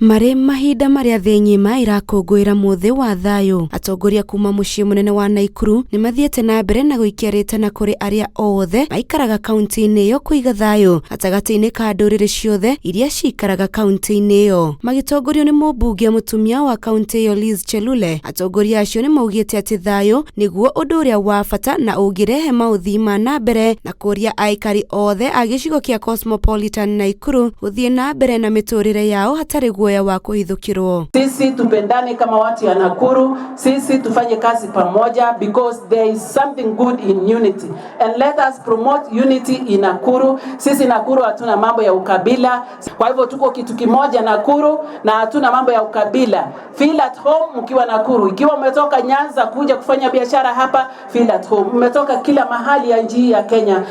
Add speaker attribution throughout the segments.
Speaker 1: Mari mahinda maria thĩ ng'ima irakũngũĩra muthi wa thayo, atongoria kuma muciĩ munene wa Naikuru ni mathiĩte na mbere na gũikia rĩtana kũrĩ aria othe maikaraga kaunti-inĩ iyo kũiga thayo gatagatĩ-inĩ ka ndũrĩrĩ ciothe iria cikaraga kaunti-inĩ iyo. Magitongorio ni mũmbunge mutumia wa kaunti iyo Liz Chelule, atongoria acio ni maugĩte atĩ thayo nĩguo ũndũ ũrĩa wa bata na ũngĩrehe maũthii ma na mbere na kũria aikari othe a gĩcigo kĩa Cosmopolitan Naikuru gũthiĩ na mbere na mĩtũrĩre yao hatarĩ guoya wa kuhithukirwo.
Speaker 2: Sisi tupendane kama watu ya Nakuru, sisi tufanye kazi pamoja because there is something good in unity and let us promote unity in Nakuru. Sisi Nakuru hatuna mambo ya ukabila, kwa hivyo tuko kitu kimoja Nakuru na hatuna mambo ya ukabila. Feel at home mkiwa Nakuru. Ikiwa umetoka Nyanza kuja kufanya biashara hapa, feel at home. Umetoka kila mahali ya nchi ya Kenya,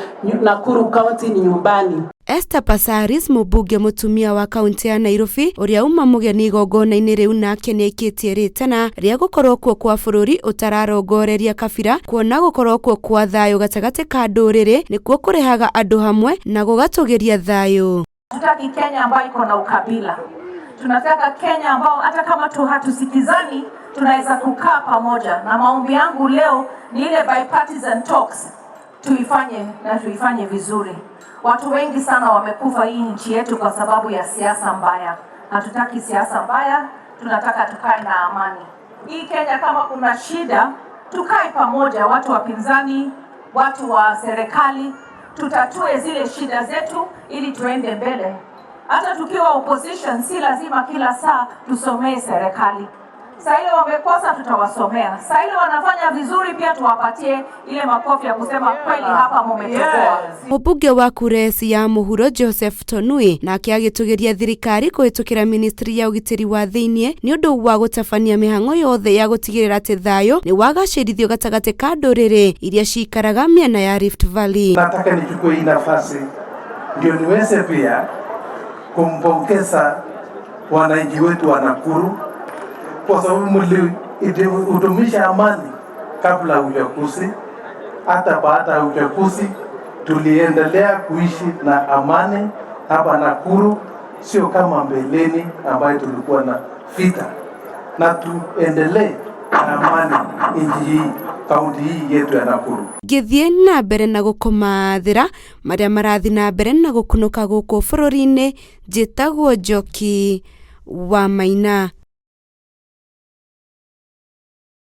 Speaker 2: Nakuru County ni nyumbani.
Speaker 1: Esther Passaris, mũmbunge mutumia wa kaunti ya Nairobi, uria uma mugeni igongona-inĩ rĩu nake nĩaikĩtie rĩtana rĩa gũkorwo kuo kwa bũrũri ũtararongoreria kabira, kuona gũkorwo kuo kwa thayo gatagatĩ ka ndũrĩrĩ nĩkuo kũrehaga andũ hamwe na gũgatũgĩria thayo.
Speaker 3: Tutaki Kenya ambayo iko na ukabila. Tunataka Kenya ambao hata kama hatusikizani tunaweza kukaa pamoja, na maombi yangu leo ni ile bipartisan talks tuifanye vizuri. Watu wengi sana wamekufa hii nchi yetu kwa sababu ya siasa mbaya. Hatutaki siasa mbaya, tunataka tukae na amani. Hii Kenya kama kuna shida, tukae pamoja, watu wapinzani, watu wa serikali, tutatue zile shida zetu ili tuende mbele. Hata tukiwa opposition si lazima kila saa tusomee serikali. Saa ile wamekosa tutawasomea. Saa ile wanafanya vizuri pia tuwapatie ile makofi ya kusema kweli hapa mumetoboa.
Speaker 1: Mũmbunge wa Kuresi ya Mũhuro Joseph Tonui nake agĩtũgĩria thirikari kũhĩtũkĩra ministry ya ũgitĩri wa thĩinĩ nĩ ũndũ wa gũtabania mĩhang'o yothe ya gũtigĩrĩra atĩ thayo nĩ wagacĩrithio gatagatĩ ka ndũrĩrĩ iria cikaraga mĩena ya Rift Valley.
Speaker 4: Nataka nichukue hii nafasi ndio niweze pia kumpongeza wananchi wetu wa Nakuru kwa sababu mliudumisha amani kabla ya uchaguzi. Hata baada ya uchaguzi tuliendelea kuishi na amani hapa Nakuru, sio kama mbeleni ambayo tulikuwa na vita, na tuendelee na amani nchi hii, kaunti hii yetu ya Nakuru.
Speaker 1: Gĩthiĩ na mbere na gũkomathĩra marĩa marathi na mbere na gũkunũka gũkũ bũrũri-inĩ, njĩtagwo Njoki wa Maina.